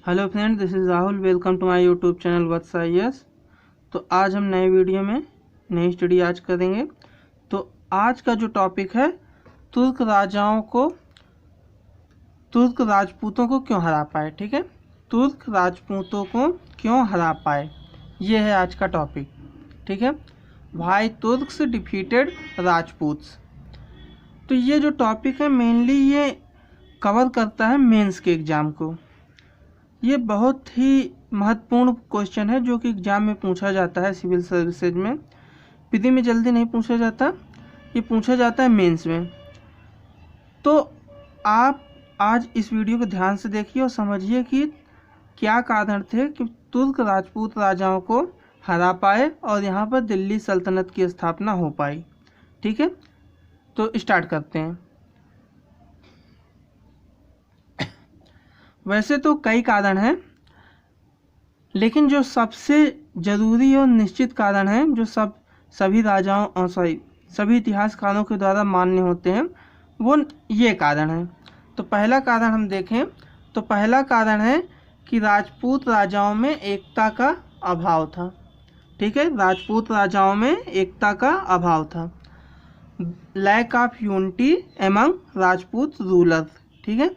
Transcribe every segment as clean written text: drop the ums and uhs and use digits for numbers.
Hello friend, this is Rahul. Welcome to my YouTube channel Vats IAS। तो आज हम नए वीडियो में नई स्टडी आज करेंगे। तो आज का जो टॉपिक है, तुर्क राजपूतों को क्यों हरा पाए। ठीक है, तुर्क राजपूतों को क्यों हरा पाए, ये है आज का टॉपिक। ठीक है, व्हाई तुर्क्स डिफीटेड राजपूत्स। तो ये जो टॉपिक है मेनली ये कवर करता है मेंस के एग्ज़ाम को। ये बहुत ही महत्वपूर्ण क्वेश्चन है जो कि एग्जाम में पूछा जाता है। सिविल सर्विसेज में, प्री में जल्दी नहीं पूछा जाता, ये पूछा जाता है मेंस में। तो आप आज इस वीडियो को ध्यान से देखिए और समझिए कि क्या कारण थे कि तुर्क राजपूत राजाओं को हरा पाए और यहाँ पर दिल्ली सल्तनत की स्थापना हो पाई। ठीक है, तो स्टार्ट करते हैं। वैसे तो कई कारण हैं, लेकिन जो सबसे ज़रूरी और निश्चित कारण है जो सभी इतिहासकारों के द्वारा मान्य होते हैं, वो ये कारण है। तो पहला कारण हम देखें तो पहला कारण है कि राजपूत राजाओं में एकता का अभाव था। ठीक है, राजपूत राजाओं में एकता का अभाव था। Lack of unity among Rajput rulers. ठीक है,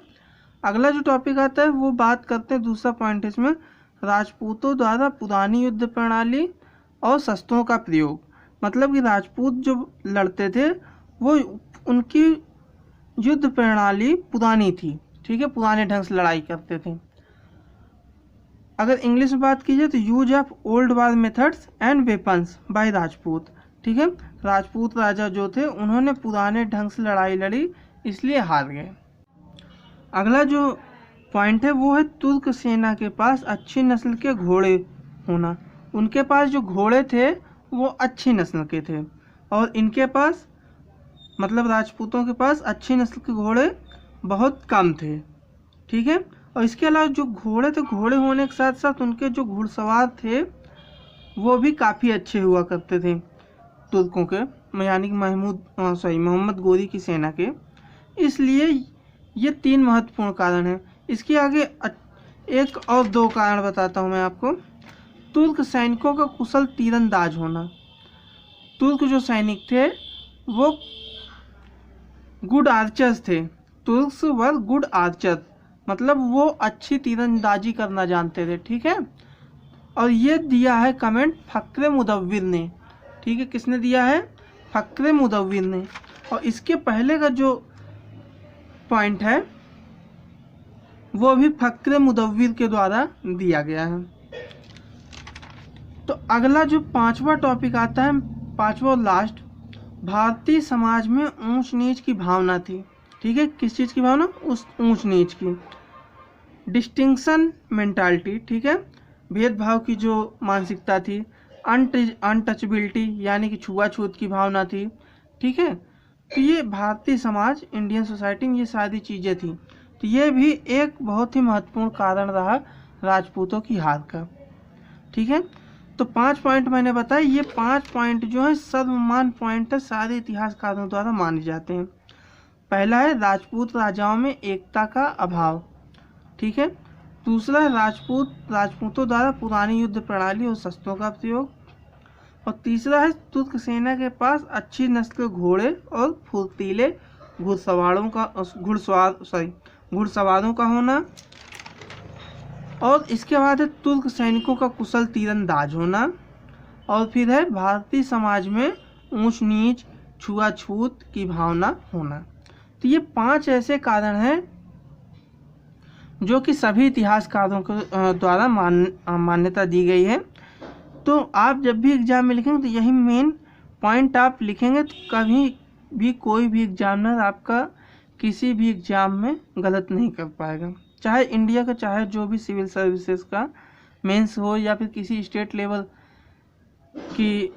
अगला जो टॉपिक आता है वो बात करते हैं, दूसरा पॉइंट इसमें, राजपूतों द्वारा पुरानी युद्ध प्रणाली और शस्त्रों का प्रयोग। मतलब कि राजपूत जो लड़ते थे वो उनकी युद्ध प्रणाली पुरानी थी। ठीक है, पुराने ढंग से लड़ाई करते थे। अगर इंग्लिश में बात की जाए तो use of old war methods and weapons by Rajput. ठीक है, राजपूत राजा जो थे उन्होंने पुराने ढंग से लड़ाई लड़ी, इसलिए हार गए। अगला जो पॉइंट है वो है तुर्क सेना के पास अच्छी नस्ल के घोड़े होना। उनके पास जो घोड़े थे वो अच्छी नस्ल के थे और इनके पास, मतलब राजपूतों के पास अच्छी नस्ल के घोड़े बहुत कम थे। ठीक है, और इसके अलावा जो घोड़े थे, घोड़े होने के साथ साथ उनके जो घुड़सवार थे वो भी काफ़ी अच्छे हुआ करते थे तुर्कों के, यानी कि मोहम्मद गोरी की सेना के। इसलिए ये 3 महत्वपूर्ण कारण हैं। इसके आगे एक और 2 कारण बताता हूँ मैं आपको। तुर्क सैनिकों का कुशल तीरंदाज होना। तुर्क जो सैनिक थे वो गुड आर्चर्स थे। तुर्क्स वर गुड आर्चर, मतलब वो अच्छी तीरंदाजी करना जानते थे। ठीक है, और ये दिया है कमेंट फक्र मुदव्विर ने। ठीक है, किसने दिया है? फक्र मुदव्विर ने। और इसके पहले का जो पॉइंट है वो भी फक्र मुदव्विर के द्वारा दिया गया है। तो अगला जो 5वां टॉपिक आता है, 5वां और लास्ट, भारतीय समाज में ऊंच नीच की भावना थी। ठीक है, किस चीज़ की भावना? उस ऊंच नीच की। Distinction mentality. ठीक है, भेदभाव की जो मानसिकता थी। अनटचबिलिटी यानी कि छुआछूत की भावना थी। ठीक है, तो ये भारतीय समाज, इंडियन सोसाइटी में ये सारी चीज़ें थी। तो ये भी एक बहुत ही महत्वपूर्ण कारण रहा राजपूतों की हार का। ठीक है, तो 5 पॉइंट मैंने बताए। ये 5 पॉइंट जो है सर्वमान्य पॉइंट है, सारे इतिहासकारों द्वारा माने जाते हैं। पहला है राजपूत राजाओं में एकता का अभाव। ठीक है, दूसरा है राजपूतों द्वारा पुरानी युद्ध प्रणाली और शस्त्रों का प्रयोग। और तीसरा है तुर्क सेना के पास अच्छी नस्ल के घोड़े और फुर्तीले घुड़सवारों का होना। और इसके बाद है तुर्क सैनिकों का कुशल तीरंदाज होना। और फिर है भारतीय समाज में ऊंच नीच छुआछूत की भावना होना। तो ये 5 ऐसे कारण हैं जो कि सभी इतिहासकारों के द्वारा मान्यता दी गई है। तो आप जब भी एग्ज़ाम में लिखेंगे तो यही मेन पॉइंट आप लिखेंगे, तो कभी भी कोई भी एग्जामिनर आपका किसी भी एग्ज़ाम में गलत नहीं कर पाएगा। चाहे इंडिया का, चाहे जो भी सिविल सर्विसेज का मेंस हो या फिर किसी स्टेट लेवल की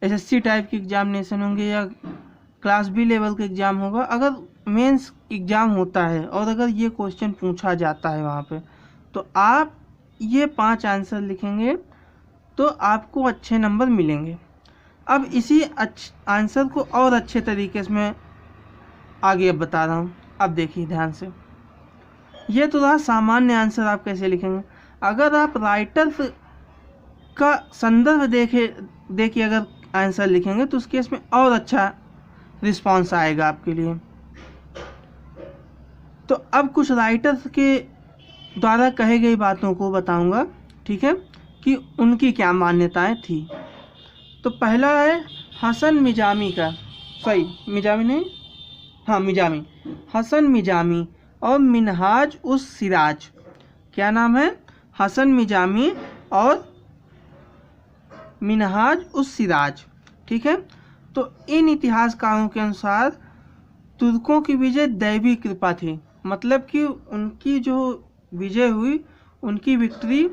SSC टाइप की एग्जामिनेशन होंगे या क्लास B लेवल का एग्ज़ाम होगा, अगर मेंस एग्ज़ाम होता है और अगर ये क्वेश्चन पूछा जाता है वहाँ पे, तो आप ये 5 आंसर लिखेंगे तो आपको अच्छे नंबर मिलेंगे। अब इसी आंसर को और अच्छे तरीके से मैं आगे अब बता रहा हूँ। अब देखिए ध्यान से। ये तो रहा सामान्य आंसर आप कैसे लिखेंगे। अगर आप राइटर का संदर्भ देखिए अगर आंसर लिखेंगे तो उस केस में और अच्छा रिस्पॉन्स आएगा आपके लिए। तो अब कुछ राइटर्स के द्वारा कही गई बातों को बताऊंगा, ठीक है, कि उनकी क्या मान्यताएं थी। तो पहला है हसन मिजामी का, मिजामी नहीं, हाँ मिजामी, हसन मिजामी और मिनहाज उस सिराज। क्या नाम है? हसन मिजामी और मिनहाज उस सिराज, ठीक है। तो इन इतिहासकारों के अनुसार तुर्कों की विजय दैवी कृपा थी, मतलब कि उनकी जो विजय हुई, उनकी विक्ट्री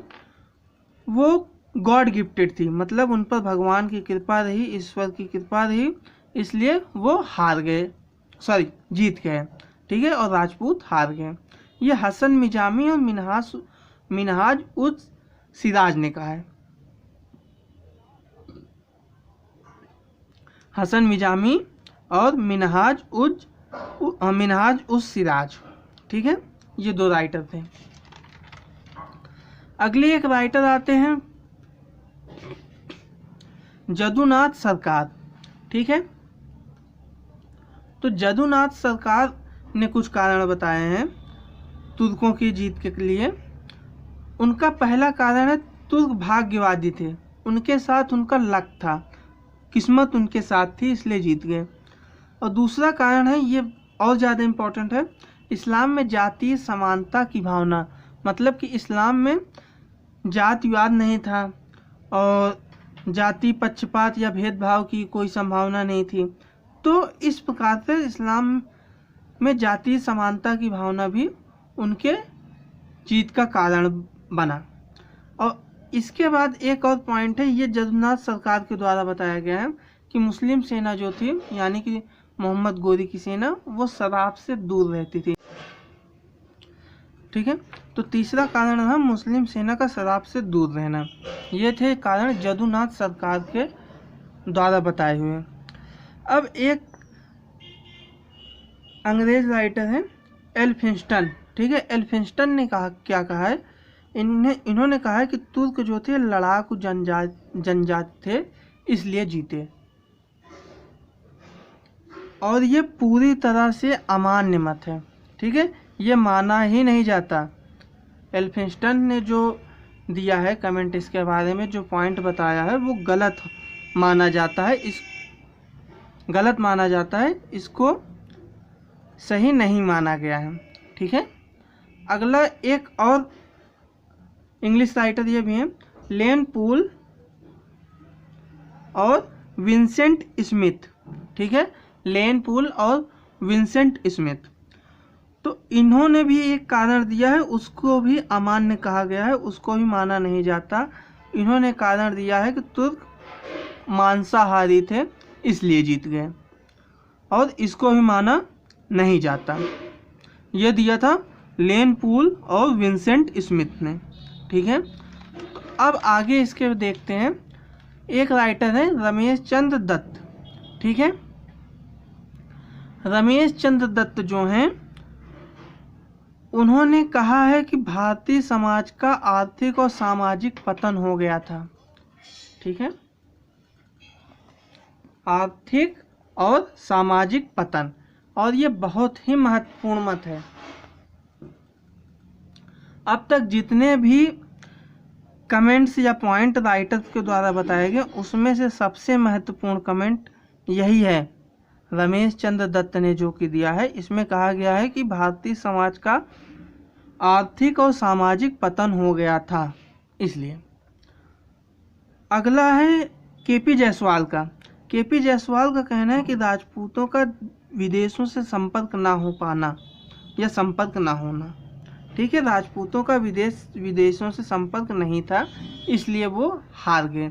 वो गॉड गिफ्टेड थी, मतलब उन पर भगवान की कृपा रही, ईश्वर की कृपा रही, इसलिए वो जीत गए, ठीक है, और राजपूत हार गए। ये हसन मिजामी और मिनहाज उस सिराज ने कहा है। हसन मिजामी और मिनहाज उस सिराज, ठीक है, ये दो राइटर थे। अगले एक राइटर आते हैं जदुनाथ सरकार, ठीक है। तो जदुनाथ सरकार ने कुछ कारण बताए हैं तुर्कों की जीत के लिए। उनका पहला कारण है तुर्क भाग्यवादी थे, उनके साथ उनका लक था, किस्मत उनके साथ थी, इसलिए जीत गए। और दूसरा कारण है, ये और ज़्यादा इम्पोर्टेंट है, इस्लाम में जातीय समानता की भावना, मतलब कि इस्लाम में जातिवाद नहीं था और जाति पक्षपात या भेदभाव की कोई संभावना नहीं थी। तो इस प्रकार से इस्लाम में जातीय समानता की भावना भी उनके जीत का कारण बना। और इसके बाद एक और पॉइंट है, ये जदुनाथ सरकार के द्वारा बताया गया है कि मुस्लिम सेना जो थी, यानी कि मोहम्मद गोरी की सेना, वो शराब से दूर रहती थी, ठीक है। तो तीसरा कारण था मुस्लिम सेना का शराब से दूर रहना। ये थे कारण जदुनाथ सरकार के द्वारा बताए हुए। अब एक अंग्रेज राइटर है एल्फिंस्टन, ठीक है। एल्फिंस्टन ने क्या कहा है, इन्होंने कहा है कि तुर्क जो थे लड़ाकू जनजाति थे, इसलिए जीते, और ये पूरी तरह से अमान्य मत है, ठीक है, ये माना ही नहीं जाता। एल्फिंस्टन ने जो दिया है कमेंट इसके बारे में, जो पॉइंट बताया है, वो गलत माना जाता है, इसको सही नहीं माना गया है, ठीक है। अगला एक और इंग्लिश राइटर ये भी है, लेन पूल और विंसेंट स्मिथ, ठीक है, लेन पूल और विंसेंट स्मिथ। तो इन्होंने भी एक कारण दिया है, उसको भी अमान्य कहा गया है, उसको भी माना नहीं जाता। इन्होंने कारण दिया है कि तुर्क मांसाहारी थे, इसलिए जीत गए, और इसको भी माना नहीं जाता। ये दिया था लेन पूल और विंसेंट स्मिथ ने, ठीक है। अब आगे इसके देखते हैं, एक राइटर है रमेश चंद्र दत्त, ठीक है। रमेश चंद्र दत्त जो हैं, उन्होंने कहा है कि भारतीय समाज का आर्थिक और सामाजिक पतन हो गया था, ठीक है, आर्थिक और सामाजिक पतन, और ये बहुत ही महत्वपूर्ण मत है। अब तक जितने भी कमेंट्स या पॉइंट राइटर्स के द्वारा बताए गए, उसमें से सबसे महत्वपूर्ण कमेंट यही है, रमेश चंद्र दत्त ने जो कि दिया है। इसमें कहा गया है कि भारतीय समाज का आर्थिक और सामाजिक पतन हो गया था, इसलिए। अगला है केपी जायसवाल का। केपी जायसवाल का कहना है कि राजपूतों का विदेशों से संपर्क ना हो पाना या संपर्क ना होना, ठीक है, राजपूतों का विदेशों से संपर्क नहीं था, इसलिए वो हार गए।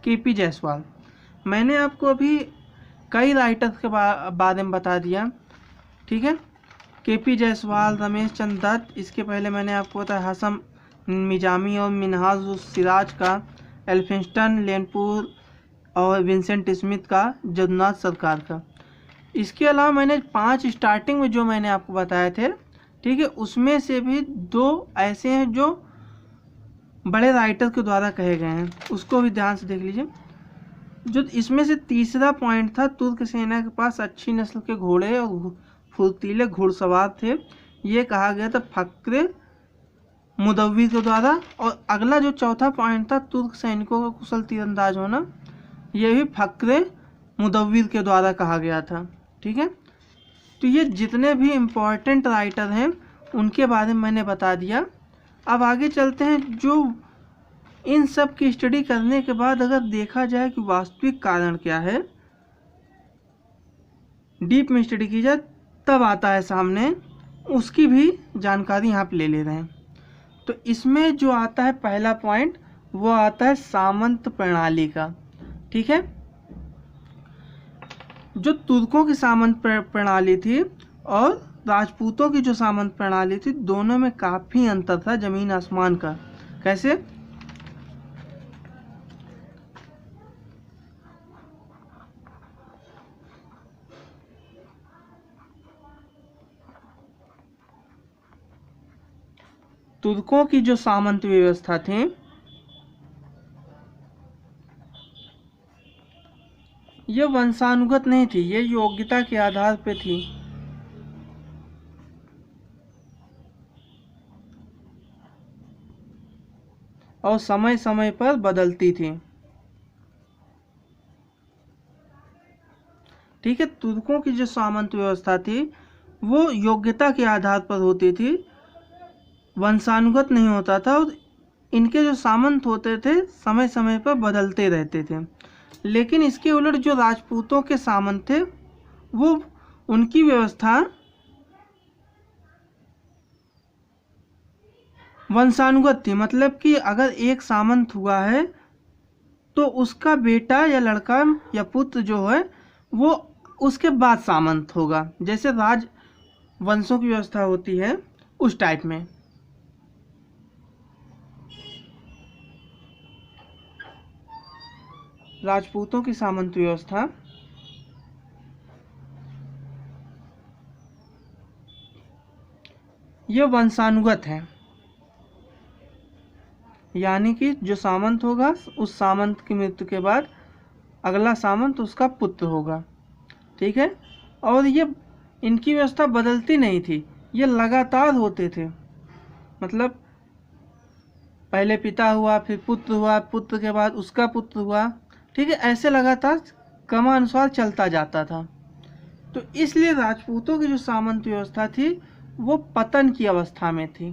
केपी जायसवाल, मैंने आपको अभी कई राइटर्स के बारे में बता दिया, ठीक है, केपी जायसवाल, रमेश चंद्र दत्त, इसके पहले मैंने आपको बताया हसन मिजामी और मिनहाज उस सिराज का, एल्फिंस्टन, लेनपुर और विंसेंट स्मिथ का, जदुनाथ सरकार का। इसके अलावा मैंने 5 स्टार्टिंग में जो मैंने आपको बताए थे, ठीक है, उसमें से भी 2 ऐसे हैं जो बड़े राइटर के द्वारा कहे गए हैं, उसको भी ध्यान से देख लीजिए। जो इसमें से तीसरा पॉइंट था, तुर्क सेना के पास अच्छी नस्ल के घोड़े और फुर्तीले घुड़सवार थे, ये कहा गया था फक्र मुदव्विर के द्वारा। और अगला जो चौथा पॉइंट था, तुर्क सैनिकों का कुशल तीरंदाज होना, यह भी फक्र मुदव्विर के द्वारा कहा गया था। ठीक है, तो ये जितने भी इम्पोर्टेंट राइटर हैं उनके बारे में मैंने बता दिया। अब आगे चलते हैं। जो इन सब की स्टडी करने के बाद अगर देखा जाए कि वास्तविक कारण क्या है, डीप में स्टडी की जाए, तब आता है सामने, उसकी भी जानकारी यहाँ पे ले ले रहे हैं। तो इसमें जो आता है पहला पॉइंट, वो आता है सामंत प्रणाली का। ठीक है, जो तुर्कों की सामंत प्रणाली थी और राजपूतों की जो सामंत प्रणाली थी, दोनों में काफ़ी अंतर था, जमीन आसमान का। कैसे? तुर्कों की जो सामंत व्यवस्था थी, ये वंशानुगत नहीं थी, ये योग्यता के आधार पे थी। और समय समय पर बदलती थी। ठीक है, तुर्कों की जो सामंत व्यवस्था थी वो योग्यता के आधार पर होती थी, वंशानुगत नहीं होता था, और इनके जो सामंत होते थे समय समय पर बदलते रहते थे। लेकिन इसके उलट जो राजपूतों के सामंत थे, वो उनकी व्यवस्था वंशानुगत थी। मतलब कि अगर एक सामंत हुआ है तो उसका बेटा या लड़का या पुत्र जो है वो उसके बाद सामंत होगा, जैसे राज वंशों की व्यवस्था होती है उस टाइप में। राजपूतों की सामंत व्यवस्था ये वंशानुगत है, यानी कि जो सामंत होगा उस सामंत की मृत्यु के बाद अगला सामंत उसका पुत्र होगा। ठीक है, और ये इनकी व्यवस्था बदलती नहीं थी, ये लगातार होते थे। मतलब पहले पिता हुआ, फिर पुत्र हुआ, पुत्र के बाद उसका पुत्र हुआ। ठीक है, ऐसे लगातार क्रमानुसार चलता जाता था। तो इसलिए राजपूतों की जो सामंत व्यवस्था थी वो पतन की अवस्था में थी।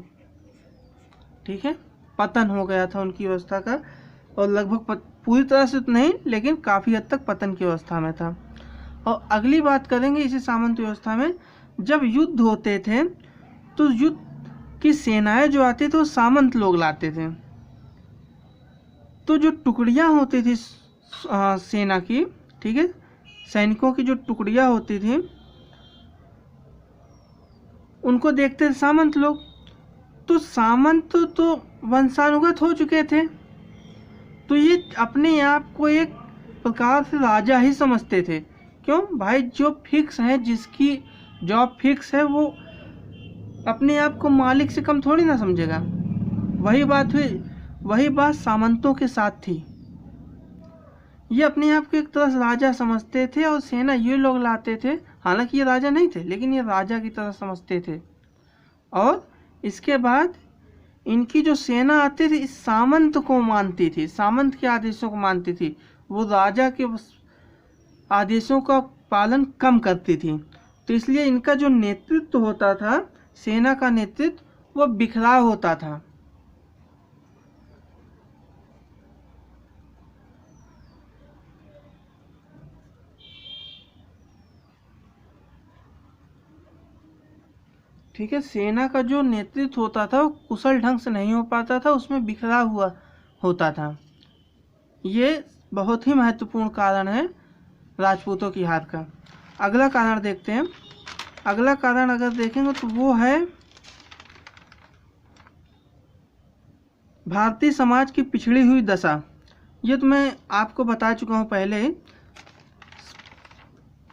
ठीक है, पतन हो गया था उनकी व्यवस्था का, और लगभग पूरी तरह से तो नहीं, लेकिन काफ़ी हद तक पतन की अवस्था में था। और अगली बात करेंगे इसी सामंत व्यवस्था में, जब युद्ध होते थे तो युद्ध की सेनाएं जो आती थी वो सामंत लोग लाते थे। तो जो टुकड़ियां होती थी सेना की, ठीक है, सैनिकों की जो टुकड़ियां होती थी उनको देखते थे सामंत लोग। तो सामंत तो वंशानुगत हो चुके थे, तो ये अपने आप को एक प्रकार से राजा ही समझते थे। क्यों भाई, जो फिक्स है, जिसकी जॉब फिक्स है, वो अपने आप को मालिक से कम थोड़ी ना समझेगा। वही बात हुई, वही बात सामंतों के साथ थी। ये अपने आप को एक तरह से राजा समझते थे और सेना ये लोग लाते थे, हालांकि ये राजा नहीं थे लेकिन ये राजा की तरह समझते थे। और इसके बाद इनकी जो सेना आती थी इस सामंत को मानती थी, सामंत के आदेशों को मानती थी, वो राजा के आदेशों का पालन कम करती थी। तो इसलिए इनका जो नेतृत्व होता था, सेना का नेतृत्व, वो बिखराव होता था। ठीक है, सेना का जो नेतृत्व होता था वो कुशल ढंग से नहीं हो पाता था, उसमें बिखरा हुआ होता था। ये बहुत ही महत्वपूर्ण कारण है राजपूतों की हार का। अगला कारण देखते हैं। अगला कारण अगर देखेंगे तो वो है भारतीय समाज की पिछड़ी हुई दशा। ये तो मैं आपको बता चुका हूँ पहले,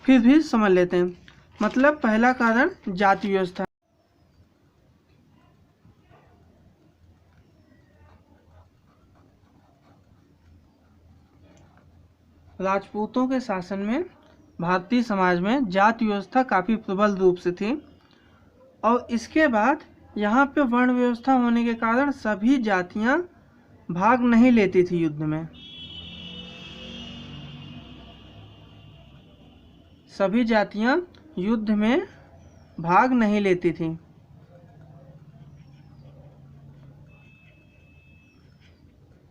फिर भी समझ लेते हैं। मतलब पहला कारण जाति व्यवस्था। राजपूतों के शासन में भारतीय समाज में जाति व्यवस्था काफ़ी प्रबल रूप से थी और इसके बाद यहाँ पे वर्ण व्यवस्था होने के कारण सभी जातियाँ भाग नहीं लेती थी युद्ध में। सभी जातियाँ युद्ध में भाग नहीं लेती थी।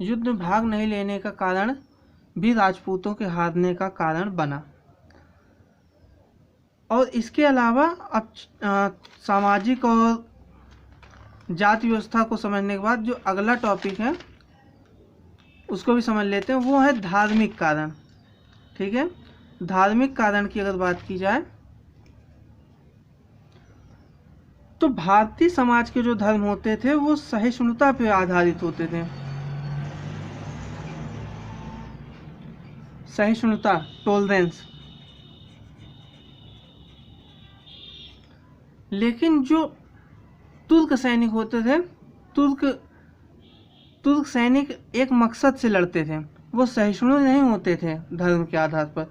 युद्ध में भाग नहीं लेने का कारण भी राजपूतों के हारने का कारण बना। और इसके अलावा अब सामाजिक और जाति व्यवस्था को समझने के बाद जो अगला टॉपिक है उसको भी समझ लेते हैं, वो है धार्मिक कारण। ठीक है, धार्मिक कारण की अगर बात की जाए तो भारतीय समाज के जो धर्म होते थे वो सहिष्णुता पर आधारित होते थे। सहिष्णुता, टॉलरेंस। लेकिन जो तुर्क सैनिक होते थे, तुर्क सैनिक एक मकसद से लड़ते थे, वो सहिष्णु नहीं होते थे धर्म के आधार पर।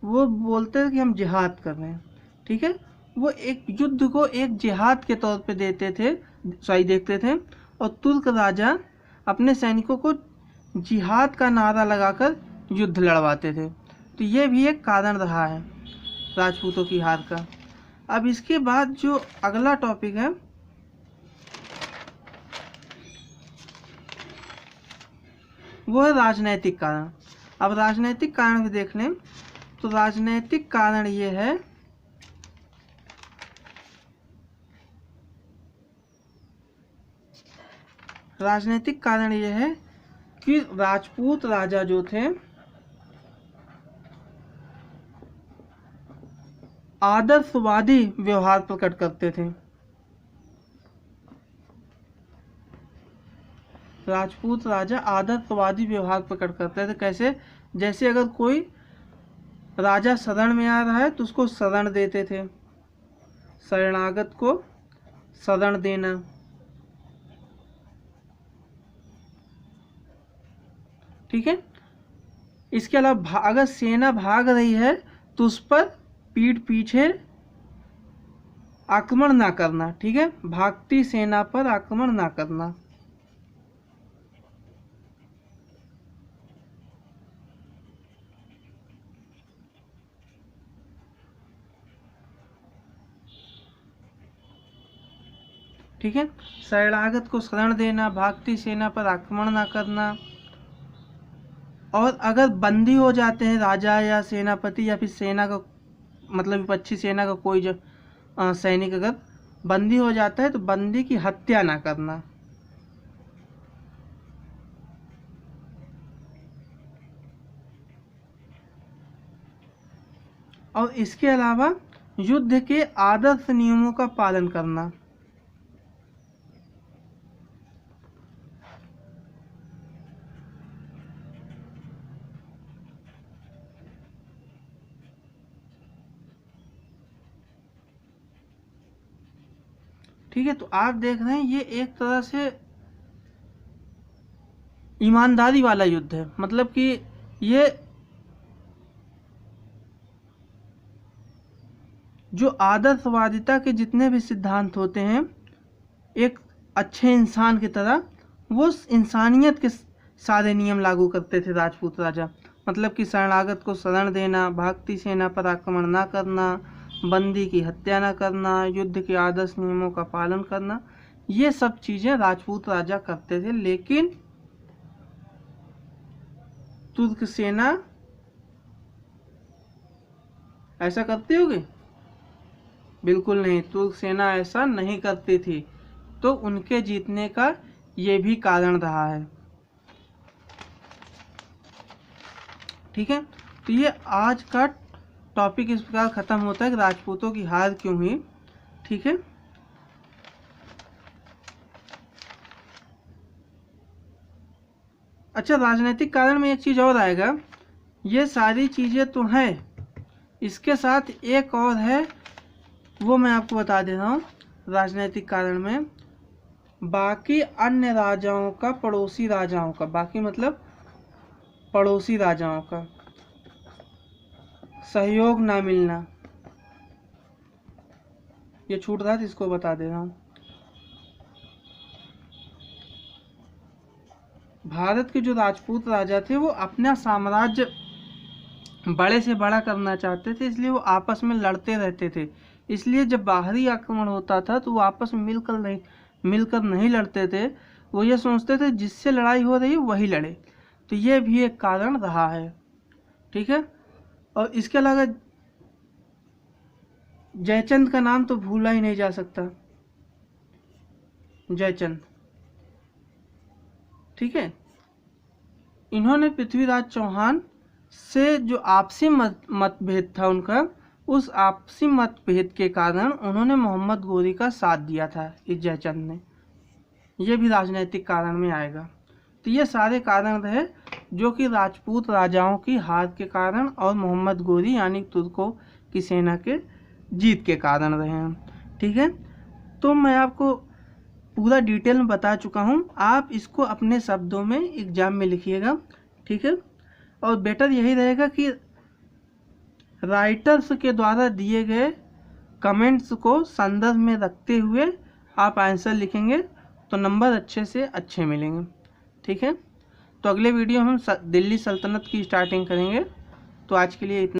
वो बोलते थे कि हम जिहाद कर रहे हैं। ठीक है, वो एक युद्ध को एक जिहाद के तौर पे देखते थे और तुर्क राजा अपने सैनिकों को जिहाद का नारा लगाकर युद्ध लड़वाते थे। तो ये भी एक कारण रहा है राजपूतों की हार का। अब इसके बाद जो अगला टॉपिक है वो है राजनैतिक कारण। अब राजनैतिक कारण भी देख लें तो राजनैतिक कारण ये है कि राजपूत राजा जो थे आदर्शवादी व्यवहार प्रकट करते थे। राजपूत राजा आदर्शवादी व्यवहार प्रकट करते थे। कैसे? जैसे अगर कोई राजा शरण में आ रहा है तो उसको शरण देते थे, शरणागत को शरण देना। ठीक है, इसके अलावा अगर सेना भाग रही है तो उस पर पीठ पीछे आक्रमण ना करना। ठीक है, भागती सेना पर आक्रमण ना करना। ठीक है, शरणागत को शरण देना, भागती सेना पर आक्रमण ना करना। और अगर बंदी हो जाते हैं राजा या सेनापति या फिर सेना का मतलब विपक्षी सेना का कोई जो सैनिक अगर बंदी हो जाता है तो बंदी की हत्या ना करना। और इसके अलावा युद्ध के आदर्श नियमों का पालन करना। ठीक है, तो आप देख रहे हैं ये एक तरह से ईमानदारी वाला युद्ध है। मतलब कि ये जो आदर्शवादिता के जितने भी सिद्धांत होते हैं एक अच्छे इंसान की तरह वो इंसानियत के सारे नियम लागू करते थे राजपूत राजा। मतलब कि शरणागत को शरण देना, भागती सेना पर आक्रमण ना करना, बंदी की हत्या न करना, युद्ध के आदर्श नियमों का पालन करना, ये सब चीज़ें राजपूत राजा करते थे। लेकिन तुर्क सेना ऐसा करती होगी? बिल्कुल नहीं, तुर्क सेना ऐसा नहीं करती थी। तो उनके जीतने का ये भी कारण रहा है। ठीक है, तो ये आज का टॉपिक इस प्रकार ख़त्म होता है कि राजपूतों की हार क्यों हुई। ठीक है, अच्छा, राजनीतिक कारण में एक चीज़ और आएगा। ये सारी चीज़ें तो हैं, इसके साथ एक और है वो मैं आपको बता दे रहा हूँ। राजनीतिक कारण में बाकी अन्य राजाओं का, पड़ोसी राजाओं का, बाकी मतलब पड़ोसी राजाओं का, सहयोग ना मिलना, ये छूट रहा था, इसको बता दे रहा हूँ। भारत के जो राजपूत राजा थे वो अपना साम्राज्य बड़े से बड़ा करना चाहते थे, इसलिए वो आपस में लड़ते रहते थे। इसलिए जब बाहरी आक्रमण होता था तो वो आपस में मिलकर नहीं लड़ते थे। वो ये सोचते थे जिससे लड़ाई हो रही है वही लड़े। तो ये भी एक कारण रहा है, ठीक है। और इसके अलावा जयचंद का नाम तो भूला ही नहीं जा सकता, जयचंद, ठीक है। इन्होंने पृथ्वीराज चौहान से जो आपसी मतभेद था उनका, उस आपसी मतभेद के कारण उन्होंने मोहम्मद गोरी का साथ दिया था इस जयचंद ने। ये भी राजनीतिक कारण में आएगा। तो ये सारे कारण रहे जो कि राजपूत राजाओं की हार के कारण और मोहम्मद गोरी यानी तुर्कों की सेना के जीत के कारण रहे हैं, ठीक है। तो मैं आपको पूरा डिटेल में बता चुका हूँ, आप इसको अपने शब्दों में एग्जाम में लिखिएगा, ठीक है। और बेटर यही रहेगा कि राइटर्स के द्वारा दिए गए कमेंट्स को संदर्भ में रखते हुए आप आंसर लिखेंगे तो नंबर अच्छे से अच्छे मिलेंगे, ठीक है। तो अगले वीडियो हम दिल्ली सल्तनत की स्टार्टिंग करेंगे। तो आज के लिए इतना।